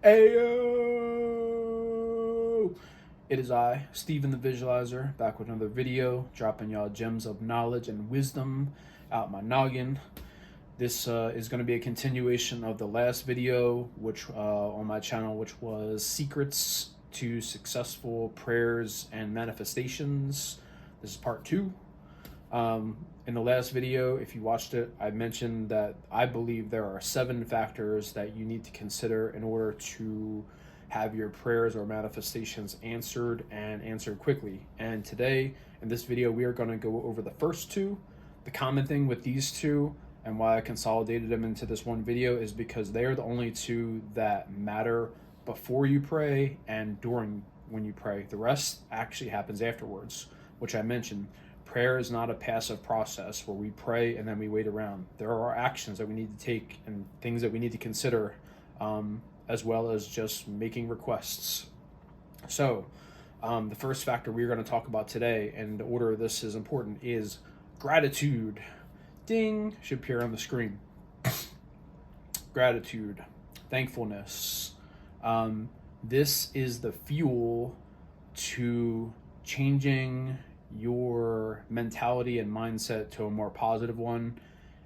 Ayo! It is I, Steven the Visualizer, back with another video, dropping y'all gems of knowledge and wisdom out my noggin. This is going to be a continuation of the last video, which on my channel, which was secrets to successful prayers and manifestations. This is part 2. In the last video, if you watched it, I mentioned that I believe there are 7 factors that you need to consider in order to have your prayers or manifestations answered and answered quickly. And today, in this video, we are going to go over the first 2. The common thing with these 2 and why I consolidated them into this one video is because they are the only 2 that matter before you pray and during when you pray. The rest actually happens afterwards, which I mentioned. Prayer is not a passive process where we pray and then we wait around. There are actions that we need to take and things that we need to consider, as well as just making requests. So, the first factor we're going to talk about today, and the order of this is important, is gratitude. Ding! Should appear on the screen. Gratitude. Thankfulness. This is the fuel to changing your mentality and mindset to a more positive one,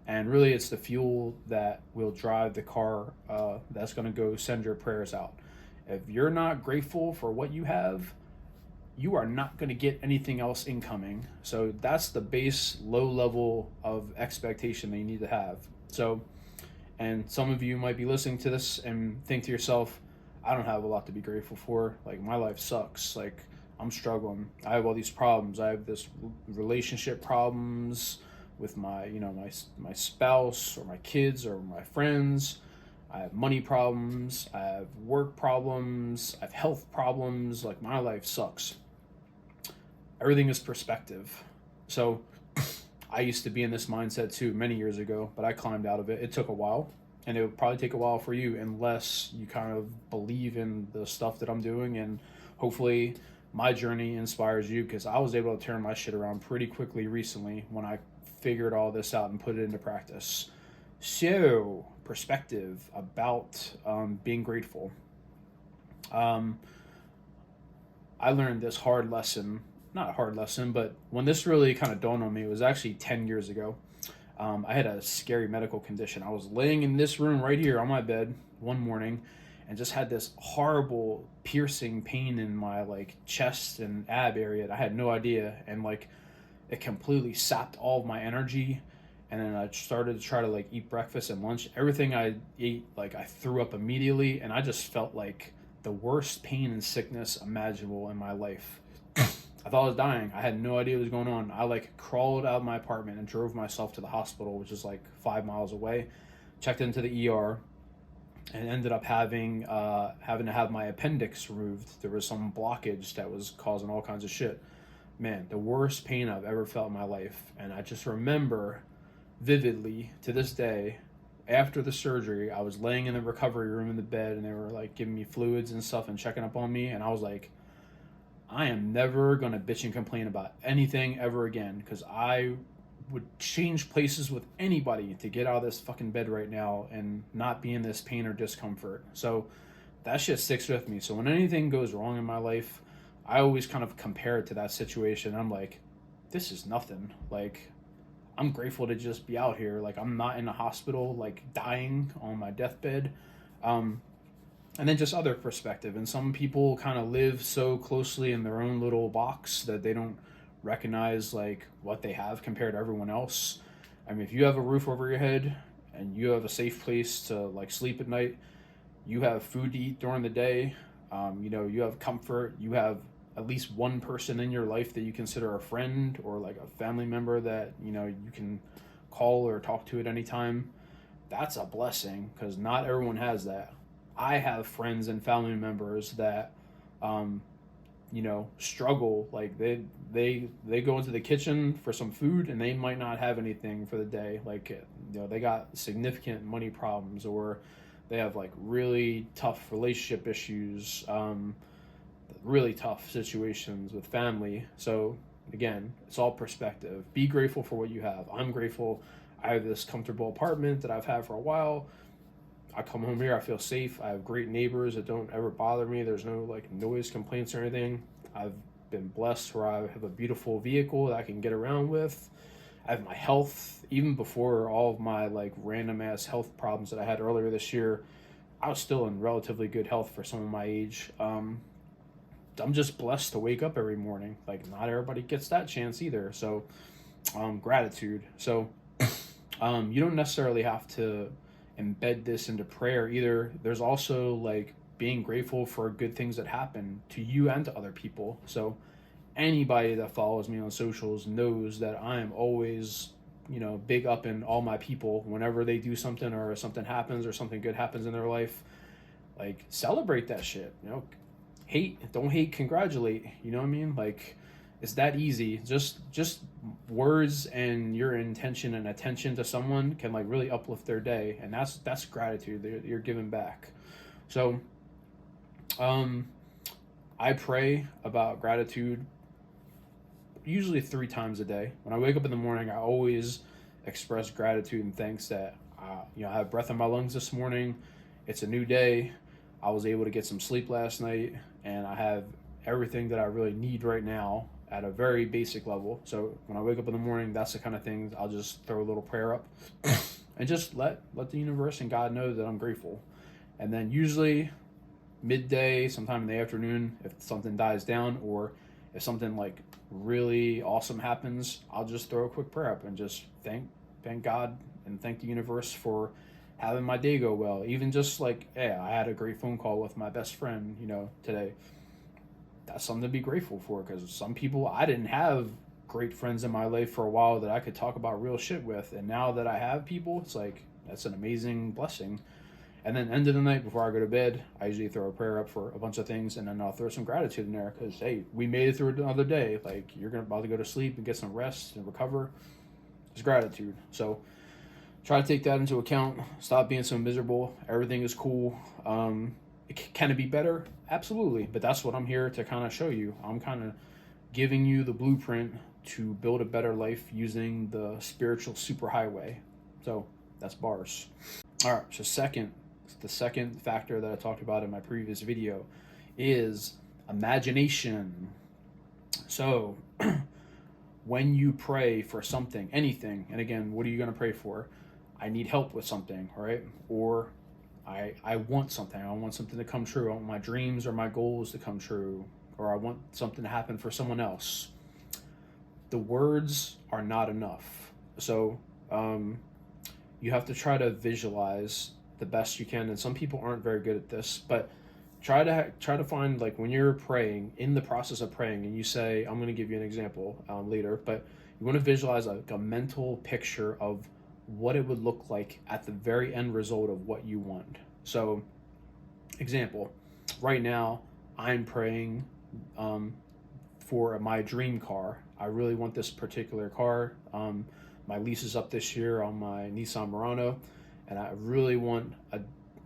and really it's the fuel that will drive the car that's going to go send your prayers out. If you're not grateful for what you have, you are not going to get anything else incoming. So that's the base low level of expectation that you need to have. So, and some of you might be listening to this and think to yourself, I don't have a lot to be grateful for. Like, my life sucks. Like, I'm struggling. I have all these problems. I have this relationship problems with my spouse or my kids or my friends. I have money problems. I have work problems. I have health problems. Like, my life sucks. Everything is perspective. So I used to be in this mindset too many years ago, but I climbed out of it. It took a while, and it would probably take a while for you unless you kind of believe in the stuff that I'm doing, and hopefully my journey inspires you, because I was able to turn my shit around pretty quickly recently when I figured all this out and put it into practice. So, perspective about being grateful. I learned this hard lesson, not a hard lesson, but when this really kind of dawned on me, it was actually 10 years ago. I had a scary medical condition. I was laying in this room right here on my bed one morning and just had this horrible piercing pain in my chest and ab area. I had no idea, and it completely sapped all of my energy. And then I started to try to eat breakfast and lunch. Everything I ate, I threw up immediately, and I just felt like the worst pain and sickness imaginable in my life. I thought I was dying. I had no idea what was going on. I crawled out of my apartment and drove myself to the hospital, which is 5 miles away. Checked into the ER. And ended up having to have my appendix removed. There was some blockage that was causing all kinds of shit. Man, the worst pain I've ever felt in my life. And I just remember vividly to this day, after the surgery, I was laying in the recovery room in the bed, and they were giving me fluids and stuff and checking up on me. And I was like, I am never going to bitch and complain about anything ever again, because I would change places with anybody to get out of this fucking bed right now and not be in this pain or discomfort. So that shit sticks with me. So when anything goes wrong in my life, I always kind of compare it to that situation. I'm like, this is nothing. I'm grateful to just be out here. I'm not in a hospital, dying on my deathbed. And then just other perspective. And some people kind of live so closely in their own little box that they don't recognize what they have compared to everyone else. I mean, if you have a roof over your head and you have a safe place to sleep at night, you have food to eat during the day, you have comfort, you have at least one person in your life that you consider a friend or a family member that you can call or talk to at any time. That's a blessing, because not everyone has that. I have friends and family members that struggle. They go into the kitchen for some food and they might not have anything for the day. They got significant money problems, or they have really tough relationship issues, really tough situations with family. So again, it's all perspective. Be grateful for what you have. I'm grateful I have this comfortable apartment that I've had for a while. I come home here, I feel safe. I have great neighbors that don't ever bother me. There's no like noise complaints or anything. I've been blessed where I have a beautiful vehicle that I can get around with. I have my health. Even before all of my like random ass health problems that I had earlier this year, I was still in relatively good health for some of my age. I'm just blessed to wake up every morning. Like not everybody gets that chance either. So gratitude. So you don't necessarily have to embed this into prayer either. There's also like being grateful for good things that happen to you and to other people. So anybody that follows me on socials knows that I am always, big up in all my people whenever they do something or something happens or something good happens in their life. Like celebrate that shit. Don't hate, congratulate. You know what I mean? Like it's that easy. Just words and your intention and attention to someone can like really uplift their day, and that's gratitude. You're giving back. So, I pray about gratitude usually 3 times a day. When I wake up in the morning, I always express gratitude and thanks that I have breath in my lungs this morning. It's a new day. I was able to get some sleep last night, and I have everything that I really need right now at a very basic level. So when I wake up in the morning, that's the kind of things I'll just throw a little prayer up and just let the universe and God know that I'm grateful. And then usually midday, sometime in the afternoon, if something dies down or if something like really awesome happens, I'll just throw a quick prayer up and just thank God and thank the universe for having my day go well. Even just like, hey, I had a great phone call with my best friend, today. That's something to be grateful for, because some people, I didn't have great friends in my life for a while that I could talk about real shit with, and now that I have people, it's like that's an amazing blessing. And then end of the night before I go to bed, I usually throw a prayer up for a bunch of things, and then I'll throw some gratitude in there because hey, we made it through another day. Like you're about to go to sleep and get some rest and recover. It's gratitude. So try to take that into account. Stop being so miserable. Everything is cool. Can it be better? Absolutely. But that's what I'm here to kind of show you. I'm kind of giving you the blueprint to build a better life using the spiritual superhighway. So that's bars. All right. So the second factor that I talked about in my previous video is imagination. So when you pray for something, anything, and again, what are you going to pray for? I need help with something, right? Or I want something. I want something to come true. I want my dreams or my goals to come true. Or I want something to happen for someone else. The words are not enough. So you have to try to visualize the best you can. And some people aren't very good at this, but try to find, like, when you're praying, in the process of praying, and you say, I'm going to give you an example later, but you want to visualize like a mental picture of what it would look like at the very end result of what you want. So, example, right now I'm praying for my dream car. I really want this particular car. My lease is up this year on my Nissan Murano, and I really want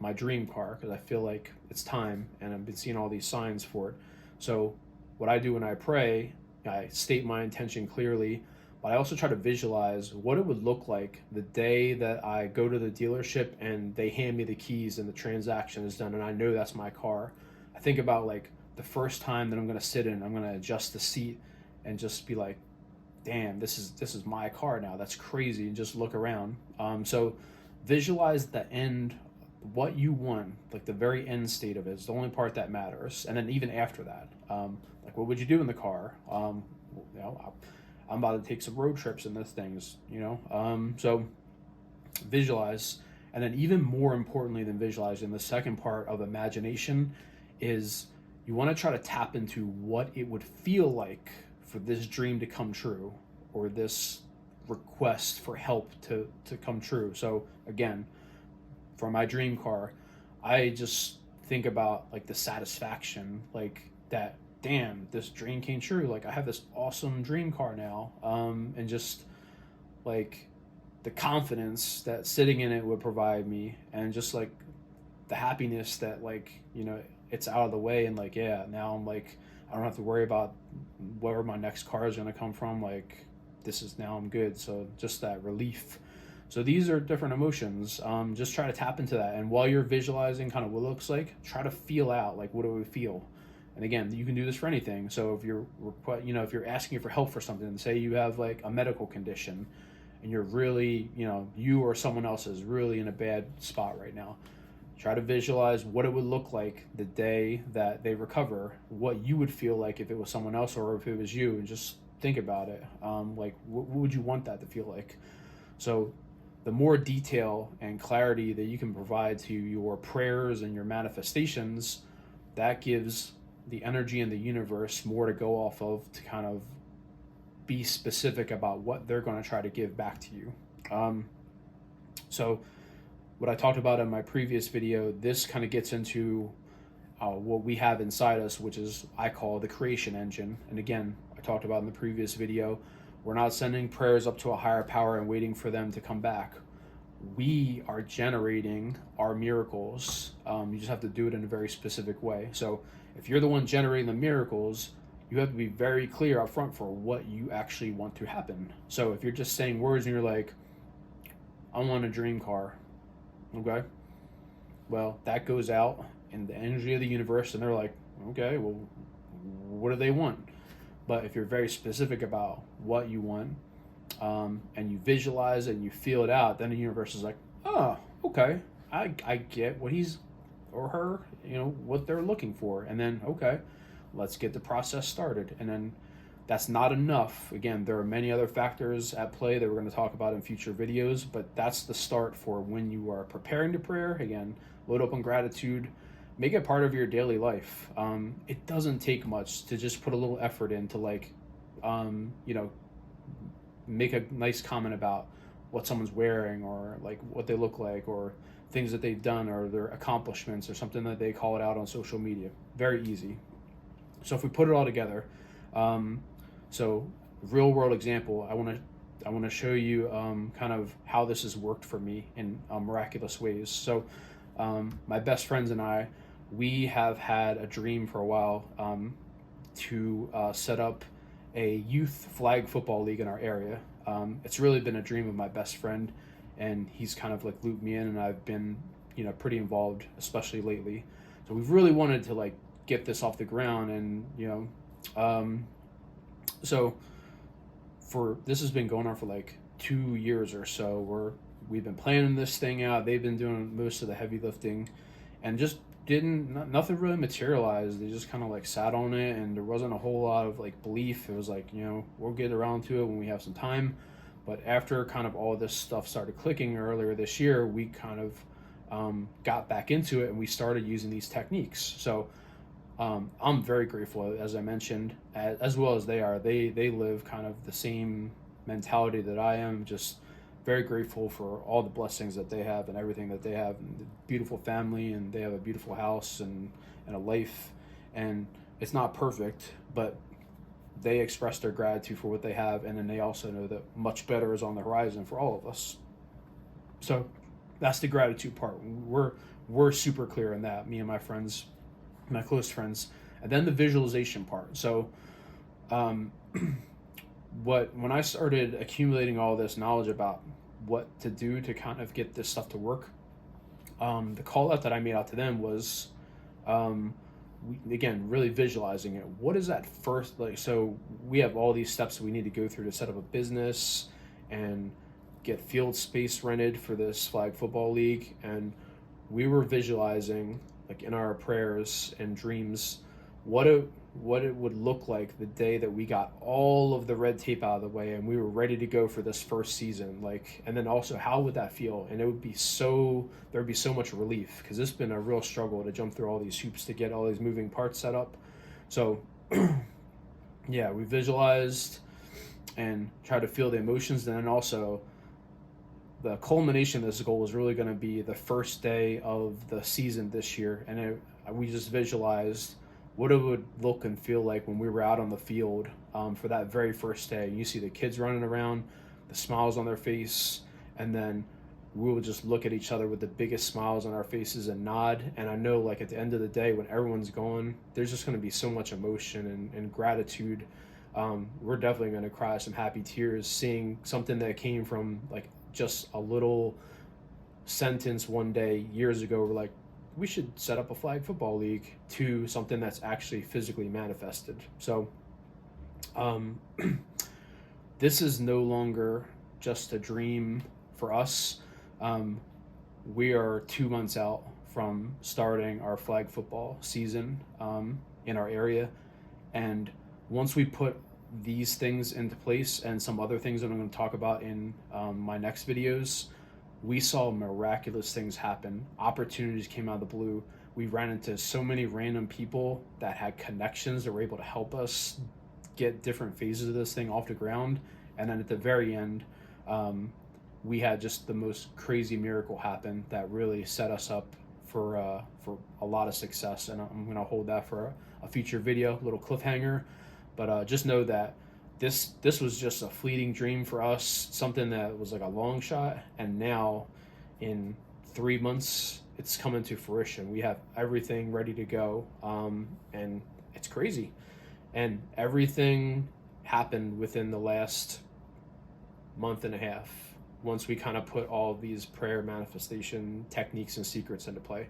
my dream car because I feel like it's time, and I've been seeing all these signs for it. So what I do when I pray, I state my intention clearly, but I also try to visualize what it would look like the day that I go to the dealership and they hand me the keys and the transaction is done and I know that's my car. I think about like the first time that I'm going to sit in, I'm going to adjust the seat and just be like, damn, this is my car now. That's crazy. And just look around. So visualize the end, what you want, like the very end state of it is the only part that matters. And then even after that, like what would you do in the car? I'm about to take some road trips in this things, so visualize. And then even more importantly than visualizing, the second part of imagination is you want to try to tap into what it would feel like for this dream to come true, or this request for help to come true. So again, for my dream car, I just think about like the satisfaction, like that, damn, this dream came true. Like I have this awesome dream car now. And just like the confidence that sitting in it would provide me, and just like the happiness that it's out of the way, and like, yeah, now I'm like, I don't have to worry about where my next car is going to come from. Like now I'm good. So just that relief. So these are different emotions. Just try to tap into that. And while you're visualizing kind of what it looks like, try to feel out like what do we feel. And again, you can do this for anything. So if you're, if you're asking for help for something, say you have like a medical condition, and you're really, you or someone else is really in a bad spot right now. Try to visualize what it would look like the day that they recover, what you would feel like if it was someone else or if it was you, and just think about it. Like, what would you want that to feel like? So, the more detail and clarity that you can provide to your prayers and your manifestations, that gives the energy in the universe more to go off of to kind of be specific about what they're going to try to give back to you. So what I talked about in my previous video, this kind of gets into what we have inside us, which is I call the creation engine. And again, I talked about in the previous video, we're not sending prayers up to a higher power and waiting for them to come back. We are generating our miracles. You just have to do it in a very specific way. So if you're the one generating the miracles, you have to be very clear up front for what you actually want to happen. So if you're just saying words and you're like, I want a dream car, okay? Well, that goes out in the energy of the universe and they're like, okay, well, what do they want? But if you're very specific about what you want, and you visualize it and you feel it out, then the universe is like, oh, okay, I get what he's or her, what they're looking for. And then, okay, let's get the process started. And then that's not enough. Again, there are many other factors at play that we're going to talk about in future videos, but that's the start for when you are preparing to prayer. Again, load up on gratitude, make it part of your daily life. It doesn't take much to just put a little effort into make a nice comment about what someone's wearing or like what they look like or things that they've done or their accomplishments or something that they call it out on social media. Very easy. So if we put it all together, so real world example, I want to show you kind of how this has worked for me in miraculous ways. So my best friends and I, we have had a dream for a while to set up a youth flag football league in our area. It's really been a dream of my best friend, and he's kind of like looped me in, and I've been, pretty involved, especially lately. So we've really wanted to like get this off the ground, and so this has been going on for like 2 years or so. We've been planning this thing out. They've been doing most of the heavy lifting, and just nothing really materialized. They just kind of like sat on it, and there wasn't a whole lot of like belief. It was like, we'll get around to it when we have some time. But after kind of all this stuff started clicking earlier this year, we kind of got back into it, and we started using these techniques. So I'm very grateful, as I mentioned, as well as they are. They live kind of the same mentality that I am, just very grateful for all the blessings that they have and everything that they have, and the beautiful family, and they have a beautiful house and a life. And it's not perfect, but they express their gratitude for what they have, and then they also know that much better is on the horizon for all of us. So that's the gratitude part. We're super clear on that, me and my friends, my close friends. And then the visualization part. So when I started accumulating all this knowledge about what to do to kind of get this stuff to work, the call out that I made out to them was, again, really visualizing it. What is that first, like, so we have all these steps that we need to go through to set up a business and get field space rented for this flag football league. And we were visualizing, like in our prayers and dreams, what it would look like the day that we got all of the red tape out of the way and we were ready to go for this first season. Like, and then also how would that feel? And it would be there'd be so much relief, because it's been a real struggle to jump through all these hoops to get all these moving parts set up. So yeah, we visualized and tried to feel the emotions. And then also the culmination of this goal was really going to be the first day of the season this year. And we just visualized what it would look and feel like when we were out on the field for that very first day. You see the kids running around, the smiles on their face, and then we would just look at each other with the biggest smiles on our faces and nod. And I know, like, at the end of the day, when everyone's gone, there's just going to be so much emotion and gratitude. We're definitely going to cry some happy tears seeing something that came from, like, just a little sentence one day years ago, we're like, we should set up a flag football league, to something that's actually physically manifested. So this is no longer just a dream for us. We are 2 months out from starting our flag football season in our area. And once we put these things into place and some other things that I'm going to talk about in my next videos, we saw miraculous things happen. Opportunities came out of the blue. We ran into so many random people that had connections that were able to help us get different phases of this thing off the ground. And then at the very end, we had just the most crazy miracle happen that really set us up for a lot of success. And I'm going to hold that for a future video, a little cliffhanger. But just know that this was just a fleeting dream for us, something that was like a long shot, and now in 3 months it's coming to fruition. We have everything ready to go, and it's crazy. And everything happened within the last month and a half, once we kind of put all of these prayer manifestation techniques and secrets into play.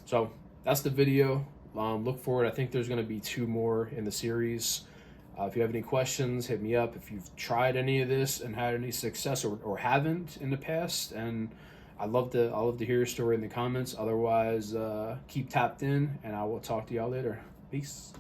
So that's the video. Look forward. I think there's going to be 2 more in the series. If you have any questions, hit me up. If you've tried any of this and had any success, or haven't in the past, and I'd love to hear your story in the comments. Otherwise, keep tapped in, and I will talk to y'all later. Peace.